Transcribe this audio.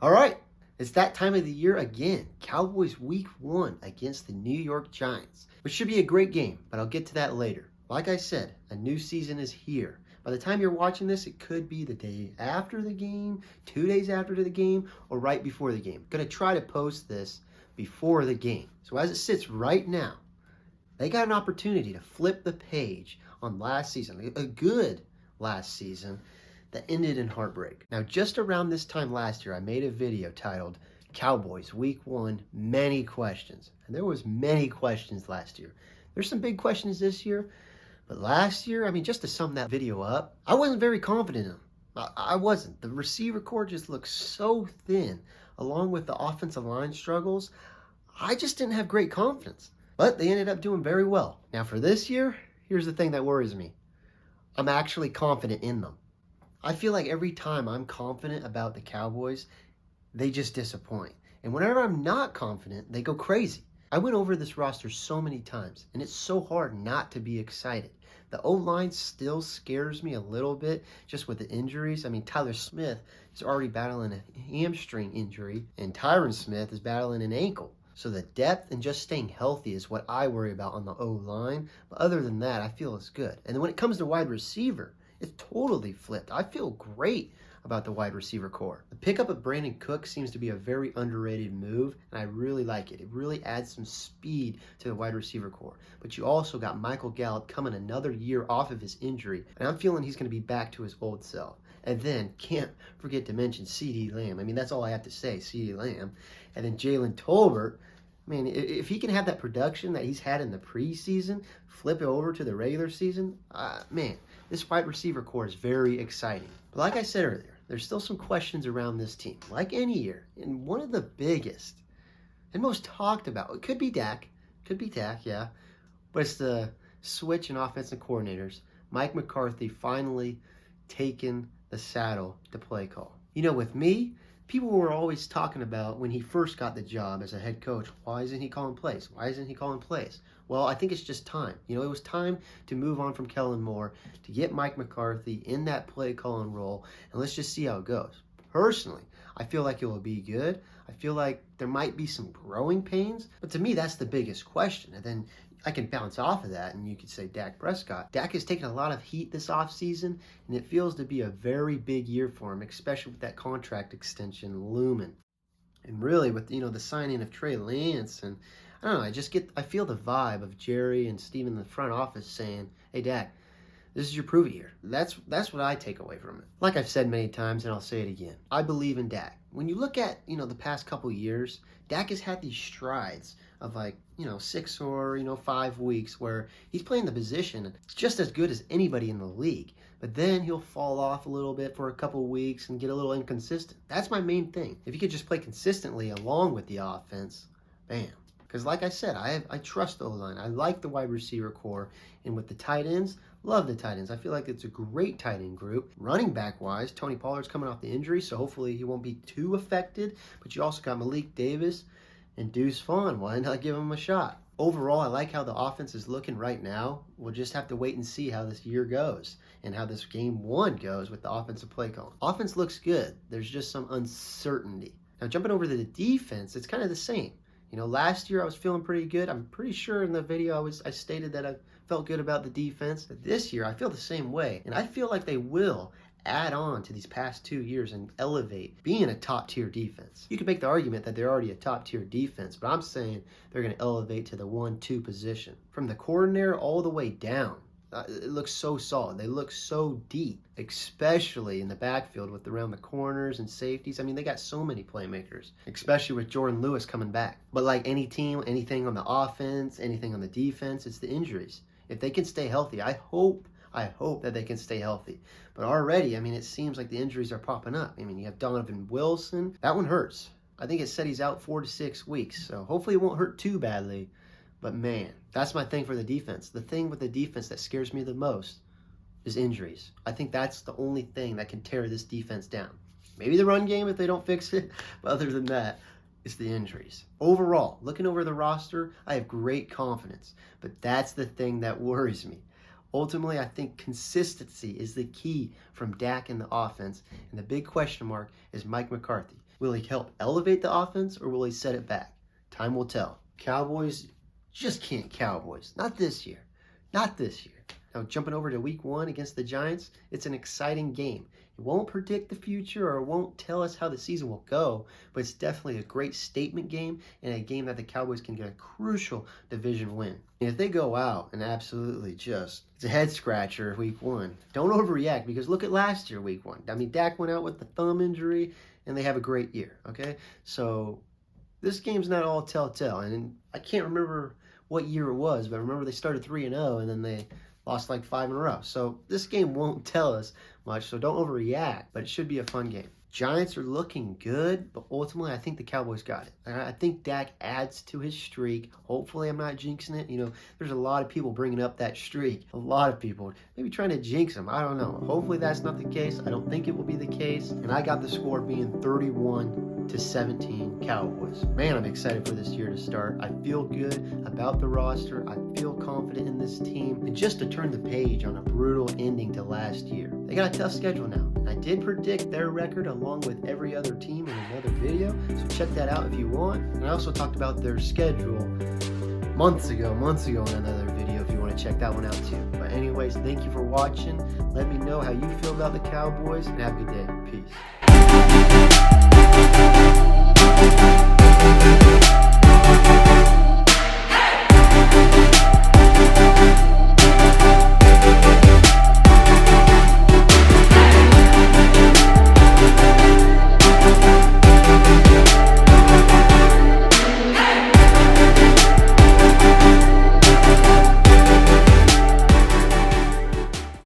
All right, it's that time of the year again. Cowboys week 1 against the New York Giants, which should be a great game, but I'll get to that later. Like I said, a new season is here. By the time you're watching this, it could be the day after the game, 2 days after the game, or right before the game. I'm going to try to post this before the game. So as it sits right now, they got an opportunity to flip the page on last season, a good last season that ended in heartbreak. Now, just around this time last year, I made a video titled Cowboys Week 1, Many Questions. And there was many questions last year. There's some big questions this year, but last year, just to sum that video up, I wasn't very confident in them. I wasn't. The receiver core just looked so thin, along with the offensive line struggles. I just didn't have great confidence. But they ended up doing very well. Now for this year, here's the thing that worries me. I'm actually confident in them. I feel like every time I'm confident about the Cowboys, they just disappoint. And whenever I'm not confident, they go crazy. I went over this roster so many times, and it's so hard not to be excited. The O-line still scares me a little bit just with the injuries. Tyler Smith is already battling a hamstring injury, and Tyron Smith is battling an ankle. So the depth and just staying healthy is what I worry about on the O-line. But other than that, I feel it's good. And then when it comes to wide receiver, it's totally flipped. I feel great about the wide receiver core. The pickup of Brandon Cook seems to be a very underrated move, and I really like it. It really adds some speed to the wide receiver core. But you also got Michael Gallup coming another year off of his injury, and I'm feeling he's going to be back to his old self. And then, can't forget to mention CeeDee Lamb. That's all I have to say, CeeDee Lamb. And then Jalen Tolbert. If he can have that production that he's had in the preseason, flip it over to the regular season, this wide receiver core is very exciting. But like I said earlier, there's still some questions around this team, like any year. And one of the biggest and most talked about, it could be Dak, yeah, but it's the switch in offensive coordinators. Mike McCarthy finally taking the saddle to play call. With me, people were always talking about when he first got the job as a head coach, why isn't he calling plays? Well, I think it's just time. It was time to move on from Kellen Moore, to get Mike McCarthy in that play calling role, and let's just see how it goes. Personally, I feel like it will be good. I feel like there might be some growing pains, but to me, that's the biggest question. And then I can bounce off of that, and you could say Dak Prescott. Dak has taken a lot of heat this offseason, and it feels to be a very big year for him, especially with that contract extension looming. And really with, the signing of Trey Lance, and I don't know, I feel the vibe of Jerry and Steven in the front office saying, hey, Dak, this is your prove it year. That's what I take away from it. Like I've said many times, and I'll say it again, I believe in Dak. When you look at, the past couple years, Dak has had these strides of 6 or 5 weeks where he's playing the position just as good as anybody in the league. But then he'll fall off a little bit for a couple weeks and get a little inconsistent. That's my main thing. If he could just play consistently along with the offense, bam. Because like I said, I trust the O-line. I like the wide receiver core. And with the tight ends, love the tight ends. I feel like it's a great tight end group. Running back-wise, Tony Pollard's coming off the injury, so hopefully he won't be too affected. But you also got Malik Davis and Deuce Vaughn. Why not give him a shot? Overall, I like how the offense is looking right now. We'll just have to wait and see how this year goes and how this game 1 goes with the offensive play call. Offense looks good. There's just some uncertainty. Now, jumping over to the defense, it's kind of the same. Last year I was feeling pretty good. I'm pretty sure in the video I stated that I felt good about the defense. But this year I feel the same way. And I feel like they will add on to these past 2 years and elevate being a top-tier defense. You could make the argument that they're already a top-tier defense, but I'm saying they're going to elevate to the 1-2 position. From the coordinator all the way down, it looks so solid. They look so deep, especially in the backfield with around the corners and safeties. They got so many playmakers, especially with Jordan Lewis coming back. But like any team, anything on the offense, anything on the defense, it's the injuries. If they can stay healthy, I hope that they can stay healthy. But already, it seems like the injuries are popping up. You have Donovan Wilson. That one hurts. I think it said he's out 4 to 6 weeks, so hopefully it won't hurt too badly. But man, that's my thing for the defense. The thing with the defense that scares me the most is injuries. I think that's the only thing that can tear this defense down. Maybe the run game if they don't fix it, but other than that, it's the injuries. Overall, looking over the roster, I have great confidence, but that's the thing that worries me. Ultimately, I think consistency is the key from Dak in the offense, and the big question mark is Mike McCarthy. Will he help elevate the offense, or will he set it back? Time will tell. Cowboys just can't Cowboys. Not this year. Not this year. Now, jumping over to week 1 against the Giants, it's an exciting game. It won't predict the future or it won't tell us how the season will go, but it's definitely a great statement game and a game that the Cowboys can get a crucial division win. And if they go out and absolutely just, it's a head scratcher week 1, don't overreact, because look at last year week 1. I mean, Dak went out with the thumb injury and they have a great year, okay? So this game's not all telltale. And I can't remember what year it was, but I remember they started 3-0 and then they lost like 5 in a row. So this game won't tell us much, so don't overreact, but it should be a fun game. Giants are looking good, but ultimately I think the Cowboys got it. I think Dak adds to his streak. Hopefully I'm not jinxing it. You know, there's a lot of people bringing up that streak. A lot of people maybe trying to jinx him. I don't know. Hopefully that's not the case. I don't think it will be the case. And I got the score being 31-17 Cowboys. Man, I'm excited for this year to start. I feel good about the roster. I feel confident in this team. And just to turn the page on a brutal ending to last year. They got a tough schedule now. I did predict their record along with every other team in another video, so check that out if you want. And I also talked about their schedule months ago in another video if you want to check that one out too. But anyways, thank you for watching. Let me know how you feel about the Cowboys and have a good day. Peace.